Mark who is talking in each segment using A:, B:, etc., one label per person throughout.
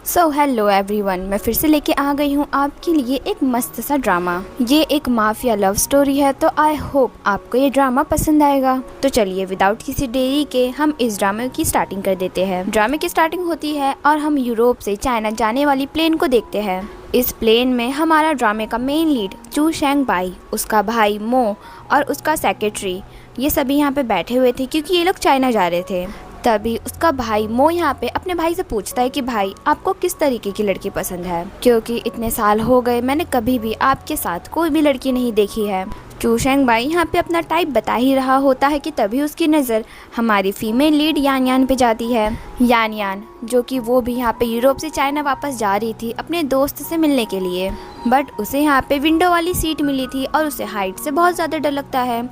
A: So hello everyone, मैं फिर से लेके आ गई हूँ आपके लिए एक मस्त सा ड्रामा। ये एक माफिया लव स्टोरी है, तो आई होप आपको ये ड्रामा पसंद आएगा। तो चलिए विदाउट किसी देरी के हम इस ड्रामे की स्टार्टिंग कर देते हैं। ड्रामे की स्टार्टिंग होती है और हम यूरोप से चाइना जाने वाली प्लेन को देखते हैं। इस प्लेन में हमारा ड्रामे का मेन लीड चू शेंग बाई, उसका भाई मो और उसका सेक्रेटरी ये सभी यहाँ पे बैठे हुए थे क्योंकि ये लोग चाइना जा रहे थे। तभी उसका भाई मो यहाँ पे अपने भाई से पूछता है कि भाई आपको किस तरीके की लड़की पसंद है, क्योंकि इतने साल हो गए मैंने कभी भी आपके साथ कोई भी लड़की नहीं देखी है। चू शेंग बाई यहाँ पे अपना टाइप बता ही रहा होता है कि तभी उसकी नज़र हमारी फीमेल लीड यान यान पे जाती है। यान यान जो कि वो भी यहाँ पे यूरोप से चाइना वापस जा रही थी अपने दोस्त से मिलने के लिए, बट उसे यहाँ पे विंडो वाली सीट मिली थी और उसे हाइट से बहुत ज़्यादा डर लगता है।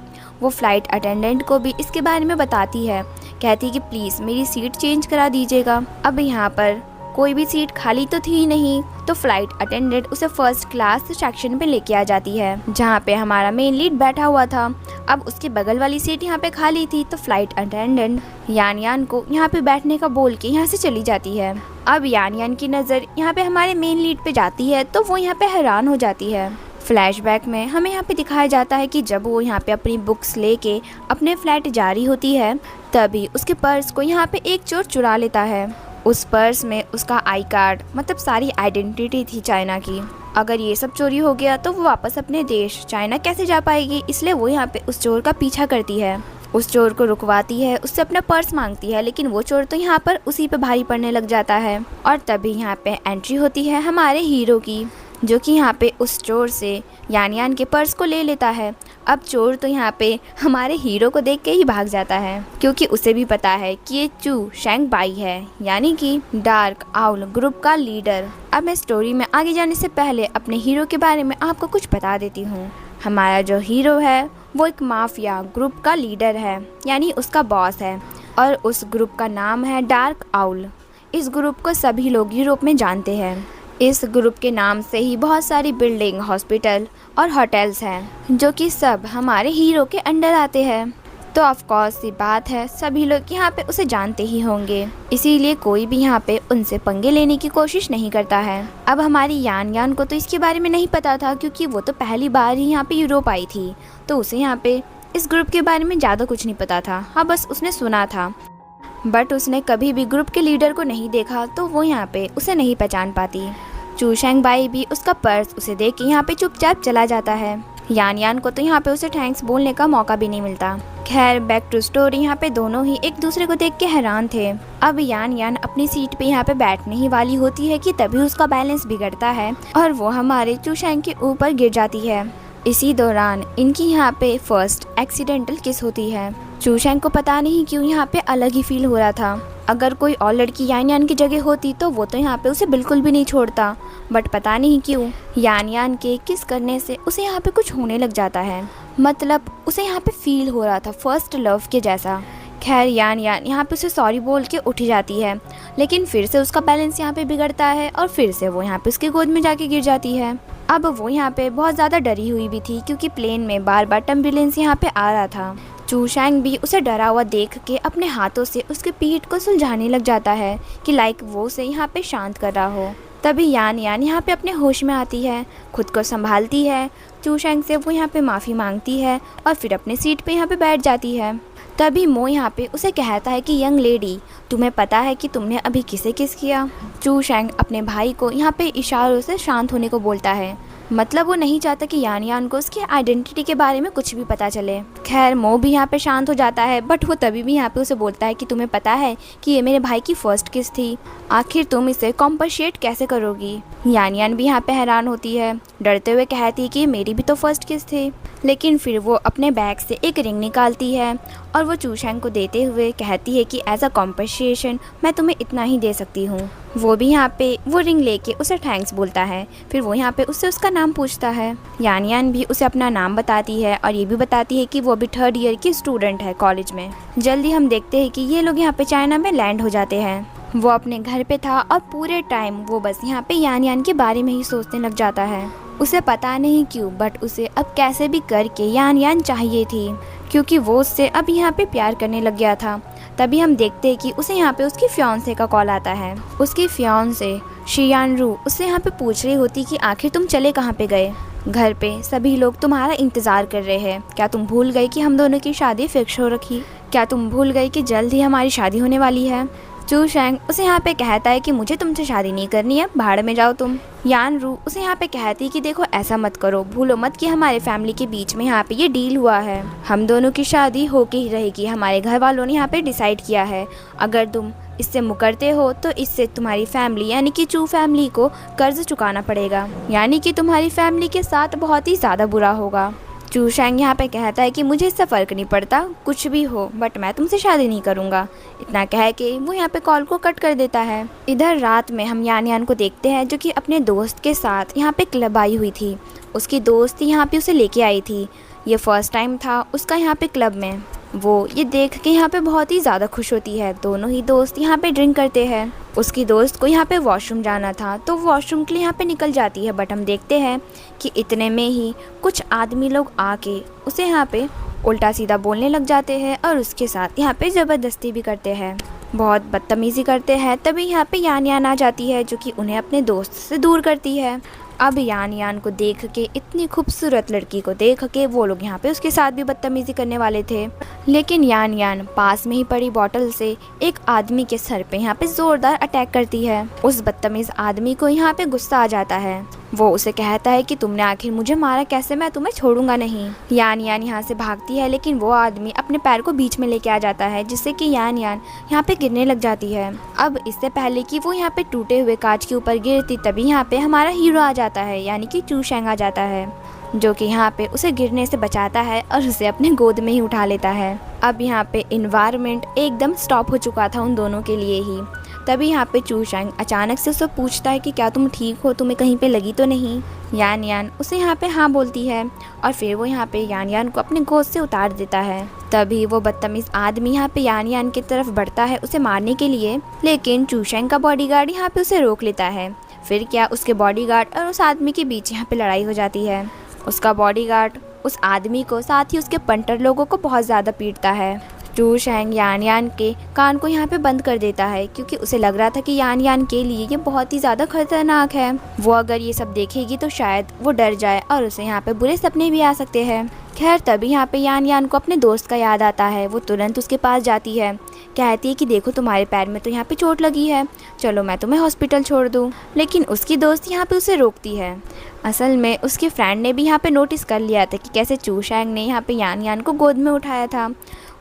A: वो फ्लाइट अटेंडेंट को भी इसके बारे में बताती है, कहती है कि प्लीज़ मेरी सीट चेंज करा दीजिएगा। अब यहाँ पर कोई भी सीट खाली तो थी ही नहीं, तो फ्लाइट अटेंडेंट उसे फर्स्ट क्लास सेक्शन पे लेके आ जाती है जहाँ पे हमारा मेन लीड बैठा हुआ था। अब उसके बगल वाली सीट यहाँ पे खाली थी, तो फ्लाइट अटेंडेंट यान यान को यहाँ पे बैठने का बोल के यहाँ से चली जाती है। अब यान यान की नज़र यहाँ पे हमारे मेन लीड पे जाती है, तो वो यहाँ पे हैरान हो जाती है। फ्लैशबैक में हमें यहाँ पे दिखाया जाता है कि जब वो यहाँ पे अपनी बुक्स लेके अपने फ्लैट जा रही होती है, तभी उसके पर्स को यहाँ पे एक चोर चुरा लेता है। उस पर्स में उसका आई कार्ड मतलब सारी आइडेंटिटी थी चाइना की। अगर ये सब चोरी हो गया तो वो वापस अपने देश चाइना कैसे जा पाएगी, इसलिए वो यहाँ पे उस चोर का पीछा करती है। उस चोर को रुकवाती है, उससे अपना पर्स मांगती है, लेकिन वो चोर तो यहाँ पर उसी पे भारी पड़ने लग जाता है। और तभी यहाँ पे एंट्री होती है हमारे हीरो की, जो कि यहाँ पे उस चोर से यान यान के पर्स को ले लेता है। अब चोर तो यहाँ पे हमारे हीरो को देख के ही भाग जाता है, क्योंकि उसे भी पता है कि ये चू शेंग बाई है, यानी कि डार्क आउल ग्रुप का लीडर। अब मैं स्टोरी में आगे जाने से पहले अपने हीरो के बारे में आपको कुछ बता देती हूँ। हमारा जो हीरो है वो एक माफिया ग्रुप का लीडर है, यानी उसका बॉस है, और उस ग्रुप का नाम है डार्क आउल। इस ग्रुप को सभी लोग यूरोप में जानते हैं। इस ग्रुप के नाम से ही बहुत सारी बिल्डिंग, हॉस्पिटल और होटल्स हैं, जो कि सब हमारे हीरो के अंडर आते हैं। तो ऑफ कोर्स सी बात है, सभी लोग यहाँ पे उसे जानते ही होंगे, इसीलिए कोई भी यहाँ पे उनसे पंगे लेने की कोशिश नहीं करता है। अब हमारी यान यान को तो इसके बारे में नहीं पता था, क्योंकि वो तो पहली बार ही यहाँ पे यूरोप आई थी, तो उसे यहाँ पे इस ग्रुप के बारे में ज़्यादा कुछ नहीं पता था। हाँ, बस उसने सुना था, बट उसने कभी भी ग्रुप के लीडर को नहीं देखा, तो वो यहाँ पे उसे नहीं पहचान पाती। चू शेंग बाई भी उसका पर्स उसे देख के यहाँ पे चुपचाप चला जाता है। यान यान को तो यहाँ पे उसे थैंक्स बोलने का मौका भी नहीं मिलता। खैर बैक टू स्टोरी, यहाँ पे दोनों ही एक दूसरे को देख के हैरान थे। अब यान यान अपनी सीट पे यहाँ पे बैठने ही वाली होती है कि तभी उसका बैलेंस बिगड़ता है और वो हमारे चू शेंग के ऊपर गिर जाती है। इसी दौरान इनकी यहाँ पे फर्स्ट एक्सीडेंटल किस होती है। चू शेंग को पता नहीं क्यों यहाँ पे अलग ही फील हो रहा था। अगर कोई और लड़की यान यान की जगह होती तो वो तो यहाँ पे उसे बिल्कुल भी नहीं छोड़ता, बट पता नहीं क्यों यान यान के किस करने से उसे यहाँ पे कुछ होने लग जाता है। मतलब उसे यहाँ पे फील हो रहा था फर्स्ट लव के जैसा। खैर यान यान यहाँ पे उसे सॉरी बोल के उठ जाती है, लेकिन फिर से उसका बैलेंस यहाँ पे बिगड़ता है और फिर से वो यहाँ पे उसकी गोद में जाके गिर जाती है। अब वो यहाँ पे बहुत ज़्यादा डरी हुई भी थी, क्योंकि प्लेन में बार बार टर्बुलेंस यहाँ पे आ रहा था। चू शेंग भी उसे डरा हुआ देख के अपने हाथों से उसके पीठ को सुलझाने लग जाता है कि लाइक वो उसे यहाँ पे शांत कर रहा हो। तभी यान यान यहाँ पे अपने होश में आती है, खुद को संभालती है, चू शेंग से वो यहाँ पे माफ़ी मांगती है और फिर अपने सीट पे यहाँ पे बैठ जाती है। तभी मो यहाँ पे उसे कहता है कि यंग लेडी, तुम्हें पता है कि तुमने अभी किसे किस किया। चू शेंग अपने भाई को यहाँ पे इशारों से शांत होने को बोलता है, मतलब वो नहीं चाहता कि यान यान को उसकी आइडेंटिटी के बारे में कुछ भी पता चले। खैर मो भी यहाँ पे शांत हो जाता है, बट वो तभी भी यहाँ पे उसे बोलता है कि तुम्हें पता है कि ये मेरे भाई की फर्स्ट किस थी, आखिर तुम इसे कॉम्पनसेट कैसे करोगी। यान यान भी यहाँ पे हैरान होती है, डरते हुए कहती है कि मेरी भी तो फर्स्ट किस थी। लेकिन फिर वो अपने बैग से एक रिंग निकालती है और वो चू शेंग को देते हुए कहती है कि एज अ कॉम्पनसेशन मैं तुम्हें इतना ही दे सकती हूँ। वो भी यहाँ पे वो रिंग लेके उसे थैंक्स बोलता है। फिर वो यहाँ पे उससे उसका नाम पूछता है। यान यान भी उसे अपना नाम बताती है और ये भी बताती है कि वो अभी 3rd ईयर की स्टूडेंट है कॉलेज में। जल्दी हम देखते हैं कि ये लोग यहाँ पे चाइना में लैंड हो जाते हैं। वो अपने घर पे था और पूरे टाइम वो बस यहाँ पे यान यान के बारे में ही सोचने लग जाता है। उसे पता नहीं क्यों, बट उसे अब कैसे भी करके यान यान चाहिए थी, क्योंकि वो उससे अब यहाँ पे प्यार करने लग गया था। तभी हम देखते हैं कि उसे यहाँ पे उसकी फियांसे का कॉल आता है। उसकी फियांसे शियानरू उससे यहाँ पे पूछ रही होती कि आखिर तुम चले कहाँ पे गए। घर पे सभी लोग तुम्हारा इंतज़ार कर रहे हैं। क्या तुम भूल गए कि हम दोनों की शादी फिक्स हो रखी? क्या तुम भूल गए कि जल्द ही हमारी शादी होने वाली है? चू शैंग उसे यहाँ पे कहता है कि मुझे तुमसे शादी नहीं करनी है, भाड़ में जाओ तुम। यान रू उसे यहाँ पे कहती है कि देखो ऐसा मत करो, भूलो मत कि हमारे फैमिली के बीच में यहाँ पे ये डील हुआ है, हम दोनों की शादी होके ही रहेगी। हमारे घर वालों ने यहाँ पे डिसाइड किया है, अगर तुम इससे मुकरते हो तो इससे तुम्हारी फैमिली यानी कि चू फैमिली को कर्ज चुकाना पड़ेगा, यानी कि तुम्हारी फैमिली के साथ बहुत ही ज़्यादा बुरा होगा। चू शैंग यहाँ पे कहता है कि मुझे इससे फ़र्क नहीं पड़ता, कुछ भी हो, बट मैं तुमसे शादी नहीं करूँगा। इतना कह के वो यहाँ पे कॉल को कट कर देता है। इधर रात में हम यान यान को देखते हैं जो कि अपने दोस्त के साथ यहाँ पे क्लब आई हुई थी। उसकी दोस्त यहाँ पे उसे लेके आई थी। ये फर्स्ट टाइम था उसका यहाँ पे क्लब में। वो ये देख के यहाँ पे बहुत ही ज़्यादा खुश होती है। दोनों ही दोस्त यहाँ पे ड्रिंक करते हैं। उसकी दोस्त को यहाँ पे वॉशरूम जाना था तो वॉशरूम के लिए यहाँ पे निकल जाती है, बट हम देखते हैं कि इतने में ही कुछ आदमी लोग आके उसे यहाँ पे उल्टा सीधा बोलने लग जाते हैं और उसके साथ यहाँ पे ज़बरदस्ती भी करते हैं, बहुत बदतमीज़ी करते हैं। तभी यहाँ पे यान यान आ जाती है जो कि उन्हें अपने दोस्त से दूर करती है। अब यान यान को देख के, इतनी खूबसूरत लड़की को देख के वो लोग यहाँ पे उसके साथ भी बदतमीज़ी करने वाले थे, लेकिन यान यान पास में ही पड़ी बोतल से एक आदमी के सर पे यहाँ पे ज़ोरदार अटैक करती है। उस बदतमीज़ आदमी को यहाँ पे गुस्सा आ जाता है। वो उसे कहता है कि तुमने आखिर मुझे मारा कैसे, मैं तुम्हें छोड़ूंगा नहीं। यान यान यहाँ से भागती है, लेकिन वो आदमी अपने पैर को बीच में लेके आ जाता है जिससे कि यान यान यहाँ पे गिरने लग जाती है। अब इससे पहले कि वो यहाँ पे टूटे हुए कांच के ऊपर गिरती, तभी यहाँ पे हमारा हीरो आ जाता है यानी कि चू शैंग आ जाता है, जो कि यहाँ पे उसे गिरने से बचाता है और उसे अपने गोद में ही उठा लेता है। अब यहाँ पे इन्वायरमेंट एकदम स्टॉप हो चुका था उन दोनों के लिए ही। तभी यहाँ पे चू शैंग अचानक से उससे पूछता है कि क्या तुम ठीक हो, तुम्हें कहीं पे लगी तो नहीं। यान यान उसे यहाँ पे हाँ बोलती है और फिर वो यहाँ पे यान यान को अपने गोद से उतार देता है। तभी वो बदतमीज आदमी यहाँ पे यान यान की तरफ बढ़ता है उसे मारने के लिए, लेकिन चू शैंग का बॉडीगार्ड यहाँ पे उसे रोक लेता है। फिर क्या, उसके बॉडीगार्ड और उस आदमी के बीच यहाँ पे लड़ाई हो जाती है। उसका बॉडीगार्ड उस आदमी को, साथ ही उसके पंटर लोगों को बहुत ज़्यादा पीटता है। चू शैंग यान यान के कान को यहाँ पे बंद कर देता है क्योंकि उसे लग रहा था कि यान यान के लिए ये बहुत ही ज़्यादा खतरनाक है। वो अगर ये सब देखेगी तो शायद वो डर जाए और उसे यहाँ पे बुरे सपने भी आ सकते हैं। खैर तभी यहाँ पे यान यान को अपने दोस्त का याद आता है। वो तुरंत उसके पास जाती है, कहती है कि देखो तुम्हारे पैर में तो यहाँ पे चोट लगी है, चलो मैं तुम्हें हॉस्पिटल छोड़ दूँ। लेकिन उसकी दोस्त यहाँ पे उसे रोकती है। असल में उसके फ्रेंड ने भी यहाँ पे नोटिस कर लिया था कि कैसे चू शैंग ने यहाँ पे यान यान को गोद में उठाया था।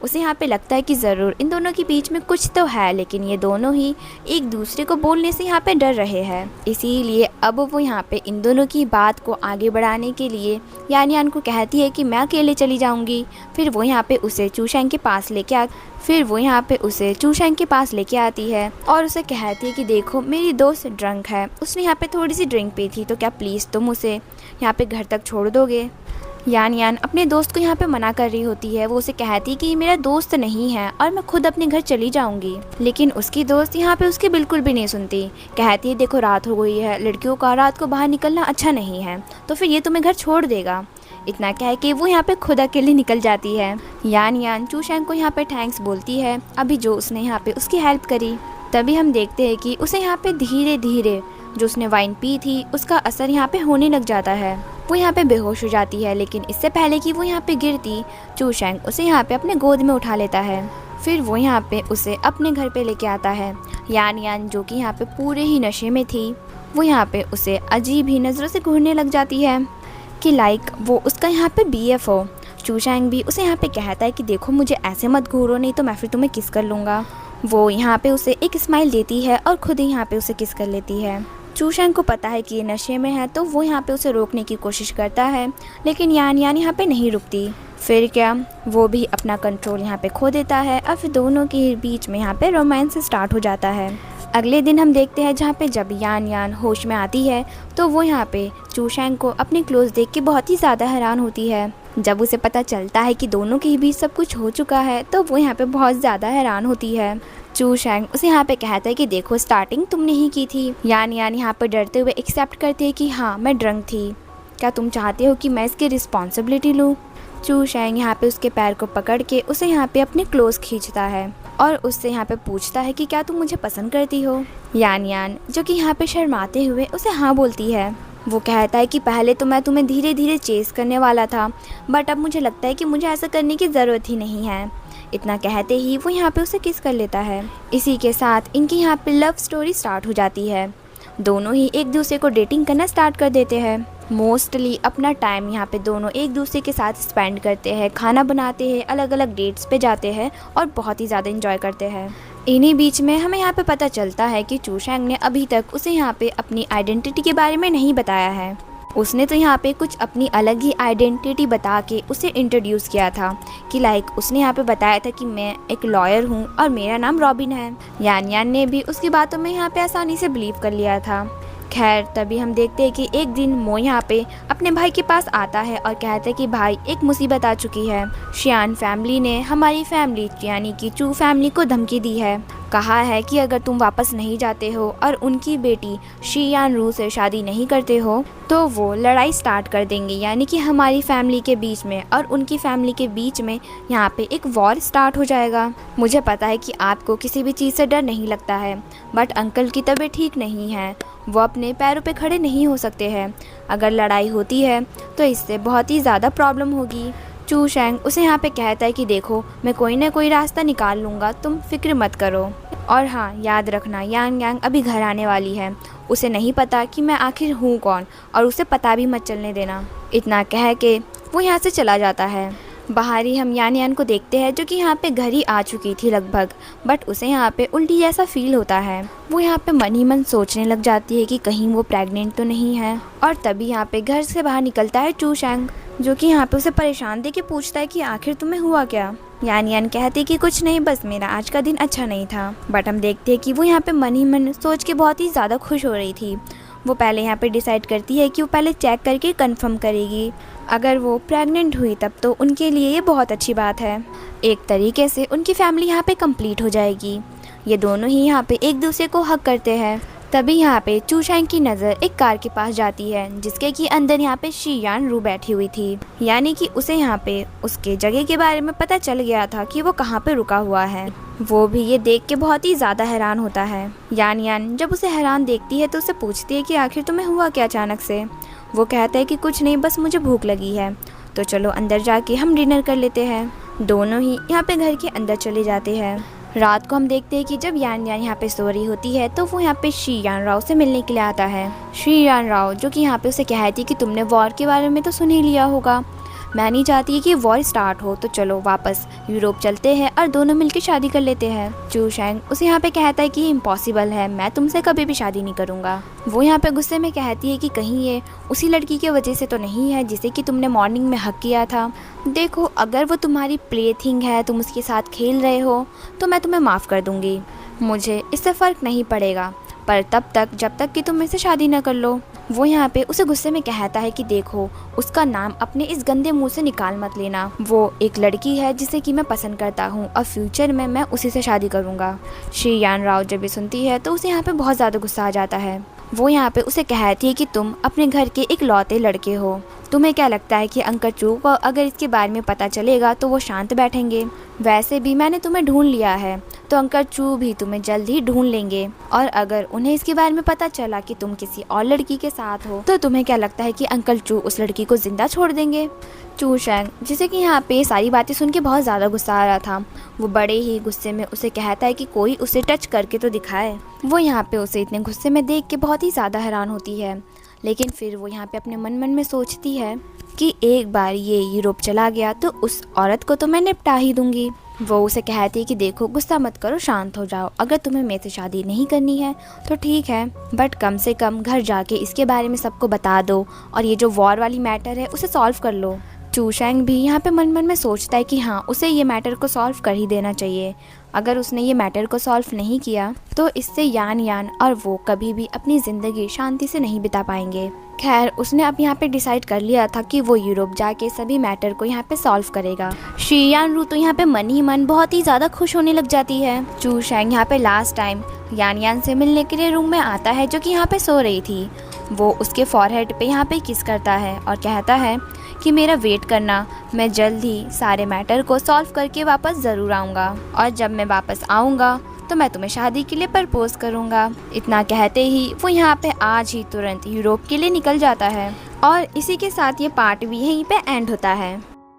A: उसे यहाँ पे लगता है कि ज़रूर इन दोनों के बीच में कुछ तो है, लेकिन ये दोनों ही एक दूसरे को बोलने से यहाँ पे डर रहे हैं। इसीलिए अब वो यहाँ पे इन दोनों की बात को आगे बढ़ाने के लिए यान यान को कहती है कि मैं अकेले चली जाऊँगी। फिर वो यहाँ पे उसे चू शैंग के पास लेके आती है और उसे कहती है कि देखो मेरी दोस्त ड्रंक है, उसने यहाँ पे थोड़ी सी ड्रिंक पी थी, तो क्या प्लीज़ तुम उसे यहाँ पे घर तक छोड़ दोगे। यान यान अपने दोस्त को यहाँ पे मना कर रही होती है। वो उसे कहती कि मेरा दोस्त नहीं है और मैं खुद अपने घर चली जाऊंगी, लेकिन उसकी दोस्त यहाँ पे उसकी बिल्कुल भी नहीं सुनती। कहती है देखो रात हो गई है, लड़कियों का रात को बाहर निकलना अच्छा नहीं है, तो फिर ये तुम्हें घर छोड़ देगा। इतना कह के वो यहाँ पे खुद अकेले निकल जाती है। यान यान चू शैंग को यहाँ पे थैंक्स बोलती है अभी जो उसने यहाँ पे उसकी हेल्प करी। तभी हम देखते हैं कि उसे यहाँ पे धीरे धीरे जो उसने वाइन पी थी उसका असर यहाँ पे होने लग जाता है। वो यहाँ पे बेहोश हो जाती है, लेकिन इससे पहले कि वो यहाँ पे गिरती, चू शैंग उसे यहाँ पे अपने गोद में उठा लेता है। फिर वो यहाँ पे उसे अपने घर पे लेके आता है। यान यान जो कि यहाँ पे पूरे ही नशे में थी, वो यहाँ पे उसे अजीब ही नज़रों से घूरने लग जाती है कि लाइक वो उसका यहाँ पे BF हो। चू शैंग भी उसे यहाँ पे कहता है कि देखो मुझे ऐसे मत घूरो, नहीं तो मैं फिर तुम्हें किस कर लूँगा। वो यहाँ पे उसे एक स्माइल देती है और खुद ही यहाँ पे उसे किस कर लेती है। चू शैंग को पता है कि ये नशे में है, तो वो यहाँ पे उसे रोकने की कोशिश करता है, लेकिन यान यान यहाँ पे नहीं रुकती। फिर क्या, वो भी अपना कंट्रोल यहाँ पे खो देता है और फिर दोनों के बीच में यहाँ पे रोमांस स्टार्ट हो जाता है। अगले दिन हम देखते हैं जहाँ पे जब यान यान होश में आती है तो वो यहाँ पे चू शैंग को अपने क्लोज देख के बहुत ही ज़्यादा हैरान होती है। जब उसे पता चलता है कि दोनों के बीच सब कुछ हो चुका है तो वो यहाँ पे बहुत ज़्यादा हैरान होती है। चू शैंग उसे यहाँ पे कहता है कि देखो स्टार्टिंग तुमने ही की थी। यान यान यहाँ पे डरते हुए एक्सेप्ट करती है कि हाँ मैं ड्रंक थी, क्या तुम चाहते हो कि मैं इसकी रिस्पॉन्सिबिलिटी लूँ। चू शैंग यहाँ पे उसके पैर को पकड़ के उसे यहाँ पे अपने क्लोज खींचता है और उससे यहाँ पे पूछता है कि क्या तुम मुझे पसंद करती हो। यान यान जो कि यहाँ पे शर्माते हुए उसे हाँ बोलती है। वो कहता है कि पहले तो मैं तुम्हें धीरे धीरे चेस करने वाला था, बट अब मुझे लगता है कि मुझे ऐसा करने की ज़रूरत ही नहीं है। इतना कहते ही वो यहाँ पे उसे किस कर लेता है। इसी के साथ इनकी यहाँ पे लव स्टोरी स्टार्ट हो जाती है। दोनों ही एक दूसरे को डेटिंग करना स्टार्ट कर देते हैं। मोस्टली अपना टाइम यहाँ पे दोनों एक दूसरे के साथ स्पेंड करते हैं, खाना बनाते हैं, अलग अलग डेट्स पे जाते हैं और बहुत ही ज़्यादा इंजॉय करते हैं। इन्हीं बीच में हमें यहाँ पे पता चलता है कि चूशैंग ने अभी तक उसे यहाँ पे अपनी आइडेंटिटी के बारे में नहीं बताया है। उसने तो यहाँ पे कुछ अपनी अलग ही आइडेंटिटी बता के उसे इंट्रोड्यूस किया था कि लाइक उसने यहाँ पे बताया था कि मैं एक लॉयर हूँ और मेरा नाम रॉबिन है। यान यान ने भी उसकी बातों में यहाँ पे आसानी से बिलीव कर लिया था। खैर तभी हम देखते हैं कि एक दिन मो यहाँ पे अपने भाई के पास आता है और कहता है कि भाई एक मुसीबत आ चुकी है। शियान फैमिली ने हमारी फैमिली यानी कि चू फैमिली को धमकी दी है। कहा है कि अगर तुम वापस नहीं जाते हो और उनकी बेटी शियान रू से शादी नहीं करते हो तो वो लड़ाई स्टार्ट कर देंगे, यानी कि हमारी फैमिली के बीच में और उनकी फैमिली के बीच में यहाँ पे एक वॉर स्टार्ट हो जाएगा। मुझे पता है कि आपको किसी भी चीज़ से डर नहीं लगता है, बट अंकल की तबीयत ठीक नहीं है, वो अपने पैरों पे खड़े नहीं हो सकते हैं। अगर लड़ाई होती है तो इससे बहुत ही ज़्यादा प्रॉब्लम होगी। चूशैंग उसे यहाँ पे कहता है कि देखो मैं कोई ना कोई रास्ता निकाल लूँगा, तुम फिक्र मत करो। और हाँ याद रखना यांग यांग अभी घर आने वाली है, उसे नहीं पता कि मैं आखिर हूँ कौन और उसे पता भी मत चलने देना। इतना कह के वो यहाँ से चला जाता है। बाहर ही हम यान यान को देखते हैं जो कि यहाँ पे घर ही आ चुकी थी लगभग, बट उसे यहाँ पे उल्टी जैसा फील होता है। वो यहाँ पे मन ही मन सोचने लग जाती है कि कहीं वो प्रेग्नेंट तो नहीं है। और तभी यहाँ पे घर से बाहर निकलता है चूशैंग जो कि यहाँ पे उसे परेशान देके पूछता है कि आखिर तुम्हें हुआ क्या। यान यान कहती कि कुछ नहीं, बस मेरा आज का दिन अच्छा नहीं था। बट हम देखते हैं कि वो यहाँ पे मन ही मन सोच के बहुत ही ज़्यादा खुश हो रही थी। वो पहले यहाँ पे डिसाइड करती है कि वो पहले चेक करके कंफर्म करेगी। अगर वो प्रेग्नेंट हुई तब तो उनके लिए ये बहुत अच्छी बात है। एक तरीके से उनकी फैमिली यहाँ पे कंप्लीट हो जाएगी। ये दोनों ही यहाँ पे एक दूसरे को हक करते हैं। तभी यहाँ पे चूशैंग की नज़र एक कार के पास जाती है जिसके कि अंदर यहाँ पे शियान रू बैठी हुई थी, यानी कि उसे यहाँ पे उसके जगह के बारे में पता चल गया था कि वो कहाँ पे रुका हुआ है। वो भी ये देख के बहुत ही ज़्यादा हैरान होता है। यान यान जब उसे हैरान देखती है तो उसे पूछती है कि आखिर तुम्हें हुआ क्या अचानक से। वो कहता है कि कुछ नहीं, बस मुझे भूख लगी है, तो चलो अंदर जाके हम डिनर कर लेते हैं। दोनों ही यहाँ पे घर के अंदर चले जाते हैं। रात को हम देखते हैं कि जब यान यान यहाँ पे सो रही होती है तो वो यहाँ पे शियान राव से मिलने के लिए आता है। शियान राव जो कि यहाँ पे उसे कहती है कि तुमने वॉर के बारे में तो सुन ही लिया होगा, मैं नहीं चाहती कि वॉर स्टार्ट हो, तो चलो वापस यूरोप चलते हैं और दोनों मिलकर शादी कर लेते हैं। चूशैंग उसे यहाँ पे कहता है कि इम्पॉसिबल है, मैं तुमसे कभी भी शादी नहीं करूँगा। वो यहाँ पे गुस्से में कहती है कि कहीं ये उसी लड़की की वजह से तो नहीं है जिसे कि तुमने मॉर्निंग में हक किया था। देखो अगर वो तुम्हारी प्ले थिंग है, तुम उसके साथ खेल रहे हो, तो मैं तुम्हें माफ़ कर दूँगी, मुझे इससे फ़र्क नहीं पड़ेगा, पर तब तक जब तक कि तुम मेरे से शादी न कर लो। वो यहाँ पे उसे गुस्से में कहता है कि देखो उसका नाम अपने इस गंदे मुंह से निकाल मत लेना, वो एक लड़की है जिसे कि मैं पसंद करता हूँ और फ्यूचर में मैं उसी से शादी करूँगा। शियान राव जब ये सुनती है तो उसे यहाँ पे बहुत ज़्यादा गुस्सा आ जाता है। वो यहाँ पे उसे कहती है कि तुम अपने घर के एक लौते लड़के हो, तुम्हें क्या लगता है कि अंकल चू को अगर इसके बारे में पता चलेगा तो वो शांत बैठेंगे। वैसे भी मैंने तुम्हें ढूंढ लिया है तो अंकल चू भी तुम्हें जल्द ही ढूंढ लेंगे, और अगर उन्हें इसके बारे में पता चला कि तुम किसी और लड़की के साथ हो तो तुम्हें क्या लगता है कि अंकल चू उस लड़की को जिंदा छोड़ देंगे। चूशैंग जिसे कि यहाँ पे सारी बातें सुन के बहुत ज़्यादा गुस्सा आ रहा था, वो बड़े ही गुस्से में उसे कहता है कि कोई उसे टच करके तो दिखाए। वो यहाँ पे उसे इतने गुस्से में देख के बहुत ही ज़्यादा हैरान होती है, लेकिन फिर वो यहाँ पे अपने मन मन में सोचती है कि एक बार ये यूरोप चला गया तो उस औरत को तो मैं निपटा ही दूंगी। वो उसे कहती है कि देखो गुस्सा मत करो, शांत हो जाओ, अगर तुम्हें मेरे से शादी नहीं करनी है तो ठीक है, बट कम से कम घर जाके इसके बारे में सबको बता दो और ये जो वॉर वाली मैटर है उसे सॉल्व कर लो। चूशैंग भी यहाँ पे मन मन में सोचता है कि हाँ उसे ये मैटर को सॉल्व कर ही देना चाहिए। अगर उसने ये मैटर को सॉल्व नहीं किया तो इससे यान यान और वो कभी भी अपनी ज़िंदगी शांति से नहीं बिता पाएंगे। खैर उसने अब यहाँ पे डिसाइड कर लिया था कि वो यूरोप जाके सभी मैटर को यहाँ पे सॉल्व करेगा। शियान रू तो यहाँ पे मन ही मन बहुत ही ज़्यादा खुश होने लग जाती है। चूशैंग यहाँ पे लास्ट टाइम यान यान से मिलने के लिए रूम में आता है जो कि यहाँ पे सो रही थी। वो उसके फॉरहेड पे यहाँ पे किस करता है और कहता है कि मेरा वेट करना, मैं जल्द ही सारे मैटर को सॉल्व करके वापस ज़रूर आऊँगा और जब मैं वापस आऊँगा तो मैं तुम्हें शादी के लिए प्रपोज करूँगा। इतना कहते ही वो यहाँ पे आज ही तुरंत यूरोप के लिए निकल जाता है और इसी के साथ ये पार्ट भी यहीं पे एंड होता है।